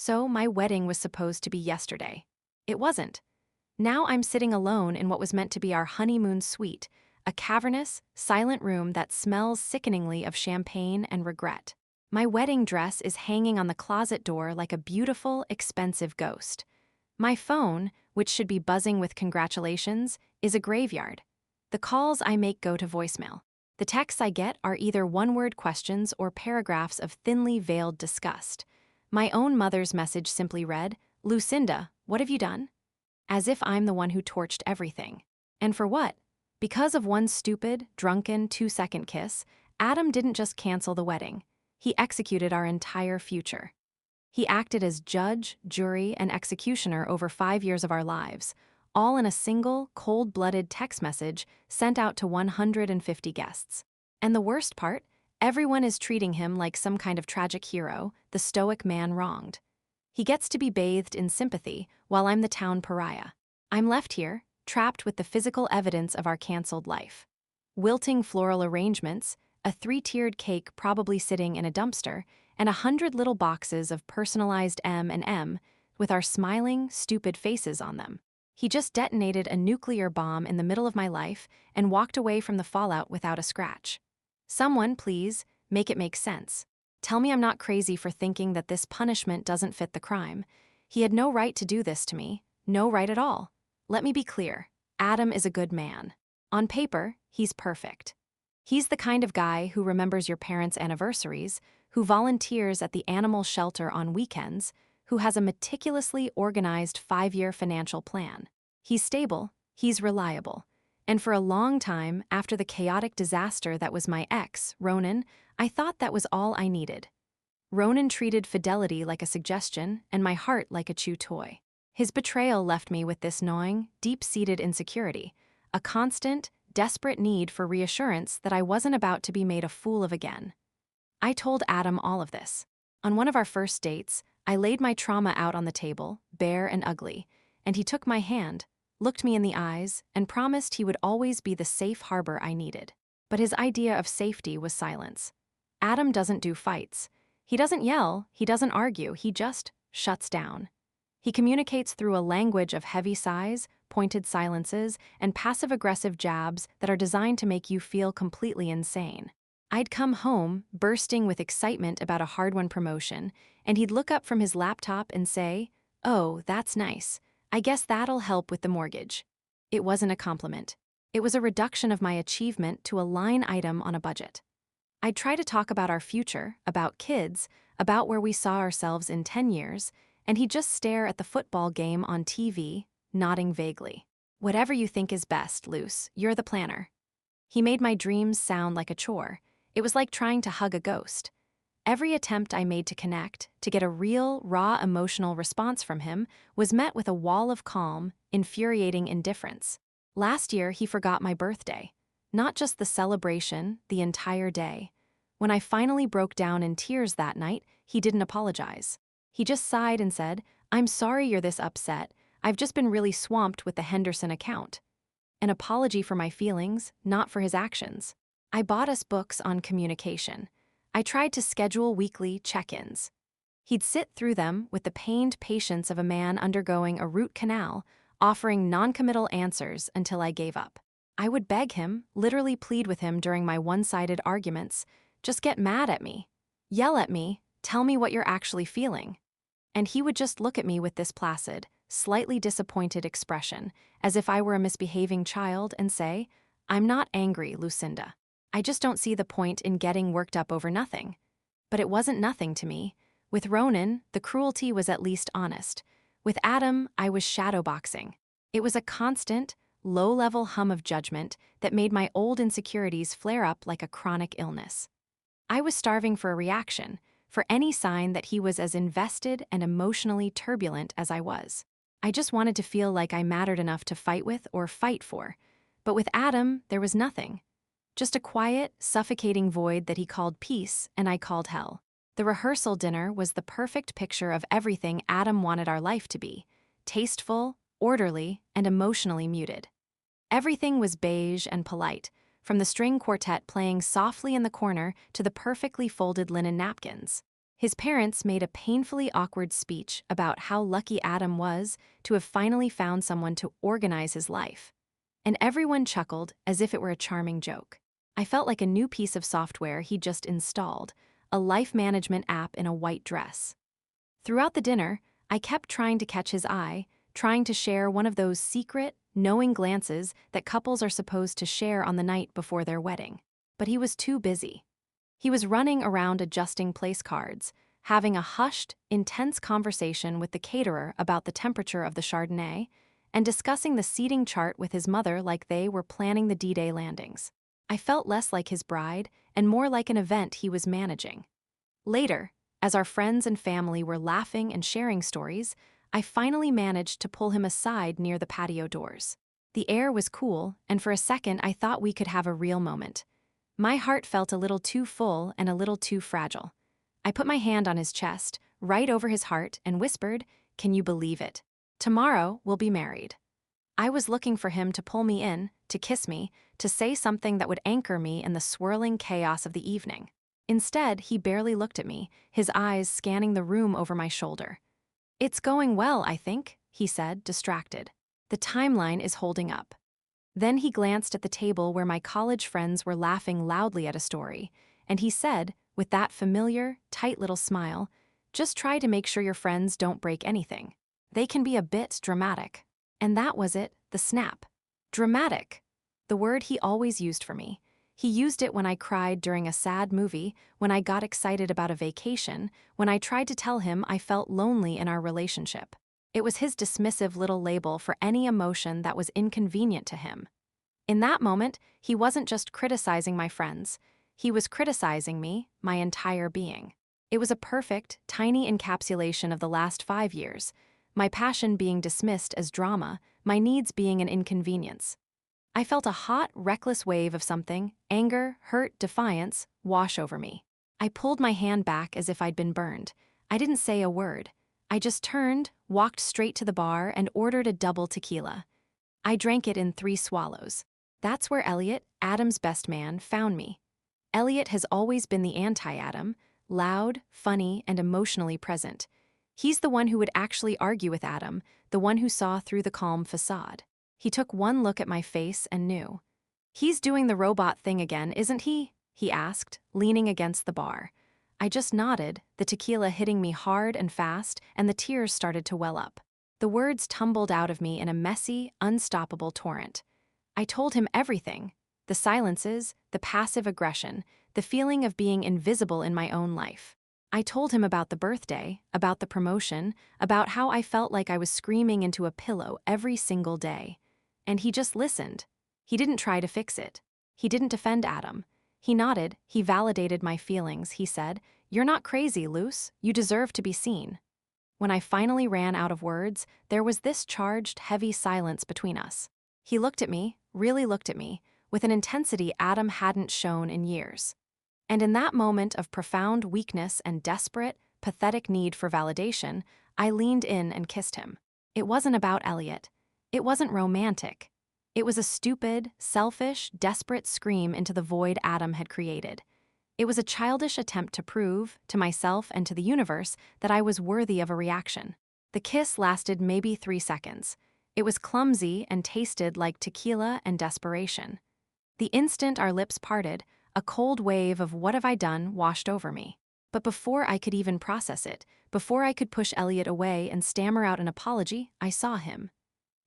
So my wedding was supposed to be yesterday. It wasn't. Now I'm sitting alone in what was meant to be our honeymoon suite, a cavernous, silent room that smells sickeningly of champagne and regret. My wedding dress is hanging on the closet door like a beautiful, expensive ghost. My phone, which should be buzzing with congratulations, is a graveyard. The calls I make go to voicemail. The texts I get are either one-word questions or paragraphs of thinly veiled disgust. My own mother's message simply read, "Lucinda, what have you done?" As if I'm the one who torched everything. And for what? Because of one stupid, drunken, 2-second kiss, Adam didn't just cancel the wedding. He executed our entire future. He acted as judge, jury, and executioner over 5 years of our lives, all in a single, cold-blooded text message sent out to 150 guests. And the worst part? Everyone is treating him like some kind of tragic hero, the stoic man wronged. He gets to be bathed in sympathy, while I'm the town pariah. I'm left here, trapped with the physical evidence of our canceled life. Wilting floral arrangements, a 3-tiered cake probably sitting in a dumpster, and 100 little boxes of personalized M&M with our smiling, stupid faces on them. He just detonated a nuclear bomb in the middle of my life and walked away from the fallout without a scratch. Someone, please, make it make sense. Tell me I'm not crazy for thinking that this punishment doesn't fit the crime. He had no right to do this to me, no right at all. Let me be clear, Adam is a good man. On paper, he's perfect. He's the kind of guy who remembers your parents' anniversaries, who volunteers at the animal shelter on weekends, who has a meticulously organized 5-year financial plan. He's stable, he's reliable. And for a long time, after the chaotic disaster that was my ex, Ronan, I thought that was all I needed. Ronan treated fidelity like a suggestion and my heart like a chew toy. His betrayal left me with this gnawing, deep-seated insecurity, a constant, desperate need for reassurance that I wasn't about to be made a fool of again. I told Adam all of this. On one of our first dates, I laid my trauma out on the table, bare and ugly, and he took my hand, looked me in the eyes, and promised he would always be the safe harbor I needed. But his idea of safety was silence. Adam doesn't do fights. He doesn't yell, he doesn't argue, he just shuts down. He communicates through a language of heavy sighs, pointed silences, and passive-aggressive jabs that are designed to make you feel completely insane. I'd come home, bursting with excitement about a hard-won promotion, and he'd look up from his laptop and say, "Oh, that's nice. I guess that'll help with the mortgage." It wasn't a compliment. It was a reduction of my achievement to a line item on a budget. I'd try to talk about our future, about kids, about where we saw ourselves in 10 years, and he'd just stare at the football game on TV, nodding vaguely. "Whatever you think is best, Luce, you're the planner." He made my dreams sound like a chore. It was like trying to hug a ghost. Every attempt I made to connect, to get a real, raw emotional response from him, was met with a wall of calm, infuriating indifference. Last year, he forgot my birthday. Not just the celebration, the entire day. When I finally broke down in tears that night, he didn't apologize. He just sighed and said, "I'm sorry you're this upset. I've just been really swamped with the Henderson account." An apology for my feelings, not for his actions. I bought us books on communication. I tried to schedule weekly check-ins. He'd sit through them with the pained patience of a man undergoing a root canal, offering non-committal answers until I gave up. I would beg him, literally plead with him during my one-sided arguments, "Just get mad at me. Yell at me, tell me what you're actually feeling." And he would just look at me with this placid, slightly disappointed expression, as if I were a misbehaving child, and say, "I'm not angry, Lucinda. I just don't see the point in getting worked up over nothing." But it wasn't nothing to me. With Ronan, the cruelty was at least honest. With Adam, I was shadowboxing. It was a constant, low-level hum of judgment that made my old insecurities flare up like a chronic illness. I was starving for a reaction, for any sign that he was as invested and emotionally turbulent as I was. I just wanted to feel like I mattered enough to fight with or fight for. But with Adam, there was nothing. Just a quiet, suffocating void that he called peace and I called hell. The rehearsal dinner was the perfect picture of everything Adam wanted our life to be: tasteful, orderly, and emotionally muted. Everything was beige and polite, from the string quartet playing softly in the corner to the perfectly folded linen napkins. His parents made a painfully awkward speech about how lucky Adam was to have finally found someone to organize his life. And everyone chuckled as if it were a charming joke. I felt like a new piece of software he'd just installed, a life management app in a white dress. Throughout the dinner, I kept trying to catch his eye, trying to share one of those secret, knowing glances that couples are supposed to share on the night before their wedding. But he was too busy. He was running around adjusting place cards, having a hushed, intense conversation with the caterer about the temperature of the Chardonnay, and discussing the seating chart with his mother like they were planning the D-Day landings. I felt less like his bride and more like an event he was managing. Later, as our friends and family were laughing and sharing stories, I finally managed to pull him aside near the patio doors. The air was cool, and for a second I thought we could have a real moment. My heart felt a little too full and a little too fragile. I put my hand on his chest, right over his heart, and whispered, "Can you believe it? Tomorrow we'll be married." I was looking for him to pull me in, to kiss me, to say something that would anchor me in the swirling chaos of the evening. Instead, he barely looked at me, his eyes scanning the room over my shoulder. "It's going well, I think," he said, distracted. "The timeline is holding up." Then he glanced at the table where my college friends were laughing loudly at a story, and he said, with that familiar, tight little smile, "Just try to make sure your friends don't break anything. They can be a bit dramatic." And that was it, the snap. Dramatic. The word he always used for me. He used it when I cried during a sad movie, when I got excited about a vacation, when I tried to tell him I felt lonely in our relationship. It was his dismissive little label for any emotion that was inconvenient to him. In that moment, he wasn't just criticizing my friends. He was criticizing me, my entire being. It was a perfect, tiny encapsulation of the last 5 years, my passion being dismissed as drama, my needs being an inconvenience. I felt a hot, reckless wave of something, anger, hurt, defiance, wash over me. I pulled my hand back as if I'd been burned. I didn't say a word. I just turned, walked straight to the bar, and ordered a double tequila. I drank it in 3 swallows. That's where Elliot, Adam's best man, found me. Elliot has always been the anti-Adam, loud, funny, and emotionally present. He's the one who would actually argue with Adam, the one who saw through the calm facade. He took one look at my face and knew. "He's doing the robot thing again, isn't he?" he asked, leaning against the bar. I just nodded, the tequila hitting me hard and fast, and the tears started to well up. The words tumbled out of me in a messy, unstoppable torrent. I told him everything: the silences, the passive aggression, the feeling of being invisible in my own life. I told him about the birthday, about the promotion, about how I felt like I was screaming into a pillow every single day. And he just listened. He didn't try to fix it. He didn't defend Adam. He nodded, he validated my feelings, he said, "You're not crazy, Luce. You deserve to be seen." When I finally ran out of words, there was this charged, heavy silence between us. He looked at me, really looked at me, with an intensity Adam hadn't shown in years. And in that moment of profound weakness and desperate, pathetic need for validation, I leaned in and kissed him. It wasn't about Elliot. It wasn't romantic. It was a stupid, selfish, desperate scream into the void Adam had created. It was a childish attempt to prove, to myself and to the universe, that I was worthy of a reaction. The kiss lasted maybe 3 seconds. It was clumsy and tasted like tequila and desperation. The instant our lips parted, a cold wave of "what have I done" washed over me. But before I could even process it, before I could push Elliot away and stammer out an apology, I saw him.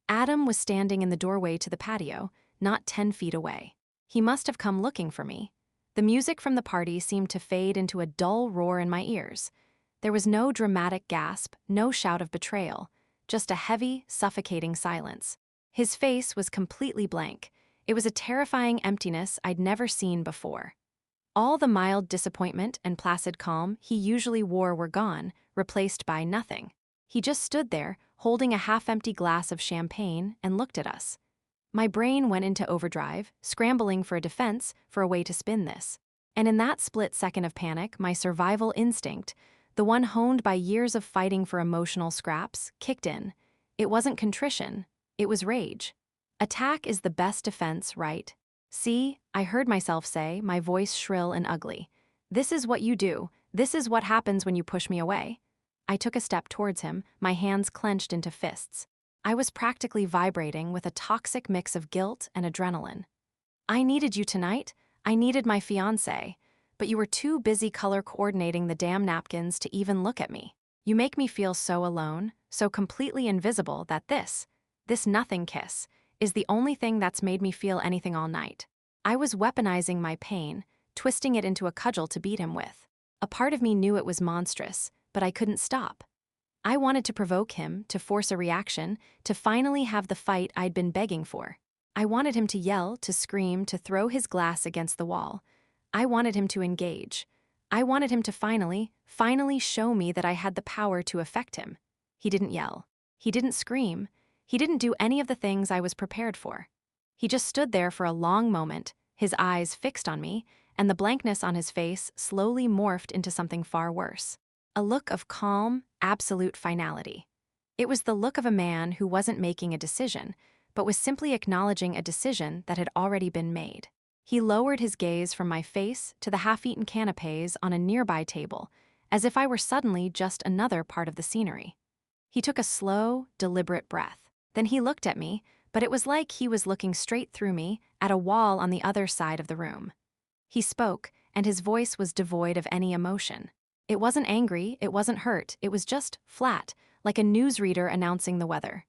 Adam was standing in the doorway to the patio, not 10 feet away. He must have come looking for me. The music from the party seemed to fade into a dull roar in my ears. There was no dramatic gasp, no shout of betrayal, just a heavy, suffocating silence. His face was completely blank. It was a terrifying emptiness I'd never seen before. All the mild disappointment and placid calm he usually wore were gone, replaced by nothing. He just stood there, holding a half-empty glass of champagne, and looked at us. My brain went into overdrive, scrambling for a defense, for a way to spin this. And in that split second of panic, my survival instinct, the one honed by years of fighting for emotional scraps, kicked in. It wasn't contrition, it was rage. Attack is the best defense, right? "See," I heard myself say, my voice shrill and ugly. "This is what you do. This is what happens when you push me away. I took a step towards him, my hands clenched into fists. I was practically vibrating with a toxic mix of guilt and adrenaline. I needed you tonight. I needed my fiancé. But you were too busy color coordinating the damn napkins to even look at me. You make me feel so alone, so completely invisible that this nothing kiss, is the only thing that's made me feel anything all night. I was weaponizing my pain, twisting it into a cudgel to beat him with. A part of me knew it was monstrous, but I couldn't stop. I wanted to provoke him, to force a reaction, to finally have the fight I'd been begging for. I wanted him to yell, to scream, to throw his glass against the wall. I wanted him to engage. I wanted him to finally show me that I had the power to affect him. He didn't yell. He didn't scream. He didn't do any of the things I was prepared for. He just stood there for a long moment, his eyes fixed on me, and the blankness on his face slowly morphed into something far worse. A look of calm, absolute finality. It was the look of a man who wasn't making a decision, but was simply acknowledging a decision that had already been made. He lowered his gaze from my face to the half-eaten canapés on a nearby table, as if I were suddenly just another part of the scenery. He took a slow, deliberate breath. Then he looked at me, but it was like he was looking straight through me at a wall on the other side of the room. He spoke, and his voice was devoid of any emotion. It wasn't angry, it wasn't hurt, it was just flat, like a newsreader announcing the weather.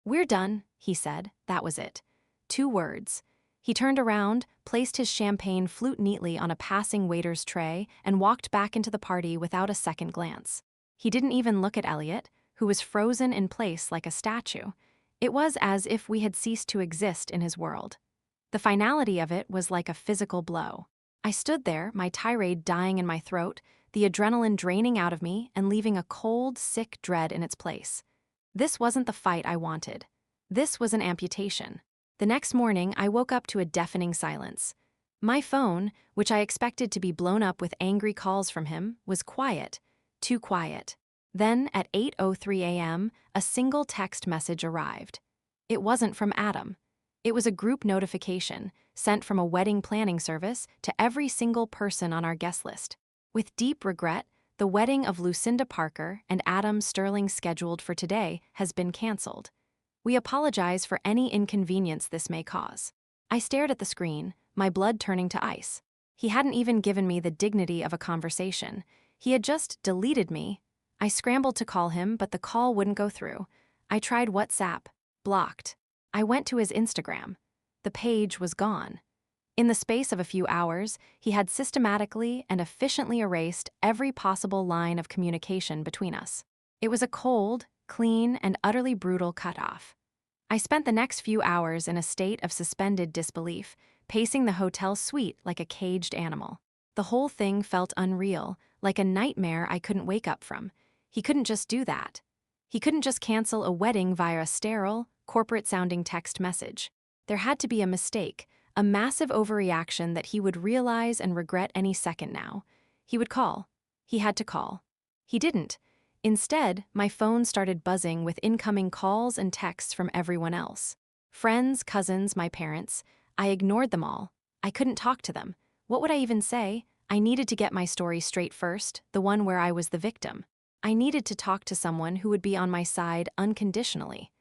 "We're done," he said. That was it. 2 words. He turned around, placed his champagne flute neatly on a passing waiter's tray, and walked back into the party without a second glance. He didn't even look at Elliot, who was frozen in place like a statue. It was as if we had ceased to exist in his world. The finality of it was like a physical blow. I stood there, my tirade dying in my throat, the adrenaline draining out of me and leaving a cold, sick dread in its place. This wasn't the fight I wanted. This was an amputation. The next morning, I woke up to a deafening silence. My phone, which I expected to be blown up with angry calls from him, was quiet, too quiet. Then, at 8:03 a.m., a single text message arrived. It wasn't from Adam. It was a group notification, sent from a wedding planning service to every single person on our guest list. With deep regret, the wedding of Lucinda Parker and Adam Sterling scheduled for today has been canceled. We apologize for any inconvenience this may cause. I stared at the screen, my blood turning to ice. He hadn't even given me the dignity of a conversation. He had just deleted me. I scrambled to call him, but the call wouldn't go through. I tried WhatsApp. Blocked. I went to his Instagram. The page was gone. In the space of a few hours, he had systematically and efficiently erased every possible line of communication between us. It was a cold, clean, and utterly brutal cutoff. I spent the next few hours in a state of suspended disbelief, pacing the hotel suite like a caged animal. The whole thing felt unreal, like a nightmare I couldn't wake up from. He couldn't just do that. He couldn't just cancel a wedding via a sterile, corporate-sounding text message. There had to be a mistake, a massive overreaction that he would realize and regret any second now. He would call. He had to call. He didn't. Instead, my phone started buzzing with incoming calls and texts from everyone else. Friends, cousins, my parents. I ignored them all. I couldn't talk to them. What would I even say? I needed to get my story straight first, the one where I was the victim. I needed to talk to someone who would be on my side unconditionally.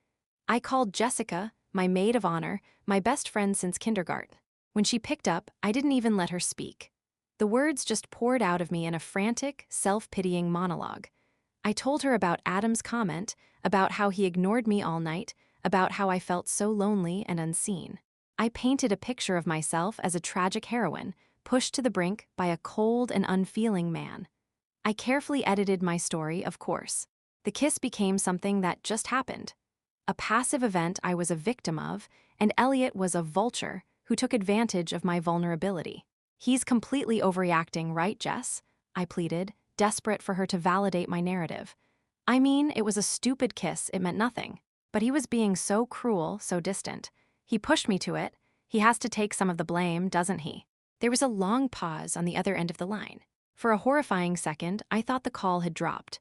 I called Jessica, my maid of honor, my best friend since kindergarten. When she picked up, I didn't even let her speak. The words just poured out of me in a frantic, self-pitying monologue. I told her about Adam's comment, about how he ignored me all night, about how I felt so lonely and unseen. I painted a picture of myself as a tragic heroine, pushed to the brink by a cold and unfeeling man. I carefully edited my story, of course. The kiss became something that just happened. A passive event I was a victim of, and Elliot was a vulture who took advantage of my vulnerability. "He's completely overreacting, right, Jess?" I pleaded, desperate for her to validate my narrative. I mean, it was a stupid kiss, it meant nothing. But he was being so cruel, so distant. He pushed me to it. He has to take some of the blame, doesn't he? There was a long pause on the other end of the line. For a horrifying second, I thought the call had dropped.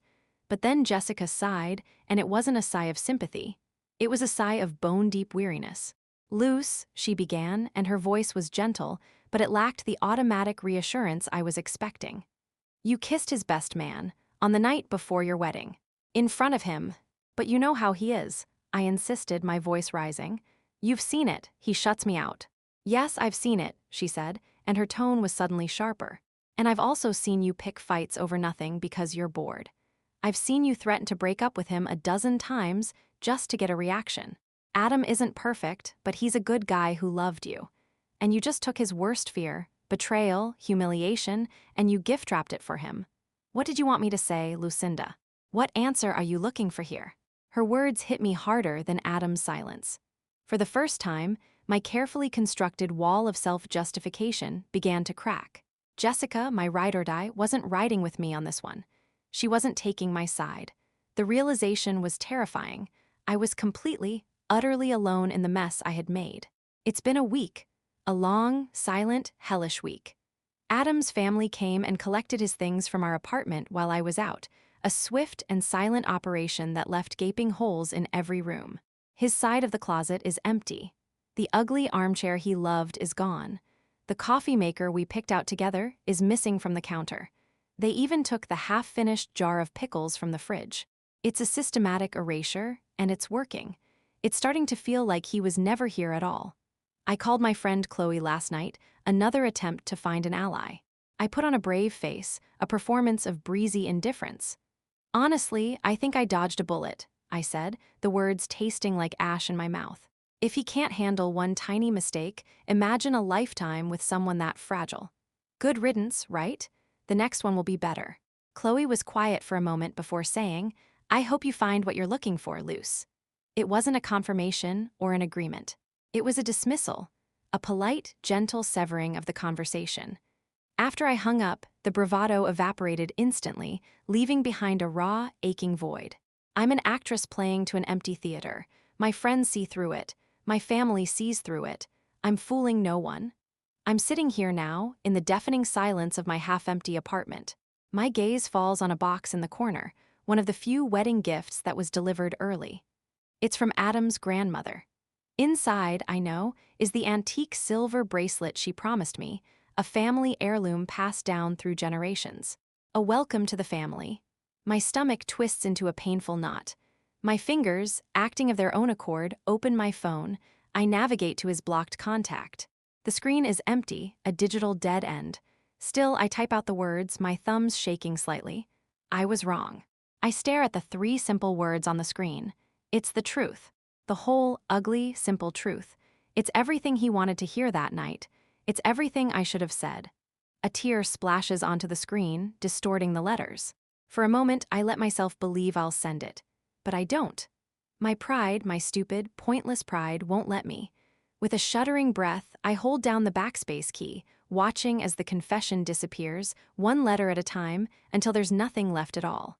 But then Jessica sighed, and it wasn't a sigh of sympathy. It was a sigh of bone-deep weariness. "Luce," she began, and her voice was gentle, but it lacked the automatic reassurance I was expecting. You kissed his best man, on the night before your wedding. In front of him. But you know how he is, I insisted, my voice rising. You've seen it, he shuts me out. Yes, I've seen it, she said, and her tone was suddenly sharper. And I've also seen you pick fights over nothing because you're bored. I've seen you threaten to break up with him a dozen times just to get a reaction. Adam isn't perfect, but he's a good guy who loved you. And you just took his worst fear, betrayal, humiliation, and you gift-wrapped it for him. What did you want me to say, Lucinda? What answer are you looking for here? Her words hit me harder than Adam's silence. For the first time, my carefully constructed wall of self-justification began to crack. Jessica, my ride-or-die, wasn't riding with me on this one. She wasn't taking my side. The realization was terrifying. I was completely, utterly alone in the mess I had made. It's been a week. A long, silent, hellish week. Adam's family came and collected his things from our apartment while I was out, a swift and silent operation that left gaping holes in every room. His side of the closet is empty. The ugly armchair he loved is gone. The coffee maker we picked out together is missing from the counter. They even took the half-finished jar of pickles from the fridge. It's a systematic erasure, and it's working. It's starting to feel like he was never here at all. I called my friend Chloe last night, another attempt to find an ally. I put on a brave face, a performance of breezy indifference. Honestly, I think I dodged a bullet, I said, the words tasting like ash in my mouth. If he can't handle one tiny mistake, imagine a lifetime with someone that fragile. Good riddance, right? The next one will be better. Chloe was quiet for a moment before saying, I hope you find what you're looking for, Luce. It wasn't a confirmation or an agreement. It was a dismissal, a polite, gentle severing of the conversation. After I hung up, the bravado evaporated instantly, leaving behind a raw, aching void. I'm an actress playing to an empty theater. My friends see through it. My family sees through it. I'm fooling no one. I'm sitting here now, in the deafening silence of my half-empty apartment. My gaze falls on a box in the corner, one of the few wedding gifts that was delivered early. It's from Adam's grandmother. Inside, I know, is the antique silver bracelet she promised me, a family heirloom passed down through generations. A welcome to the family. My stomach twists into a painful knot. My fingers, acting of their own accord, open my phone. I navigate to his blocked contact. The screen is empty, a digital dead end. Still, I type out the words, my thumbs shaking slightly. I was wrong. I stare at the 3 simple words on the screen. It's the truth. The whole, ugly, simple truth. It's everything he wanted to hear that night. It's everything I should have said. A tear splashes onto the screen, distorting the letters. For a moment, I let myself believe I'll send it. But I don't. My pride, my stupid, pointless pride, won't let me. With a shuddering breath, I hold down the backspace key, watching as the confession disappears, one letter at a time, until there's nothing left at all.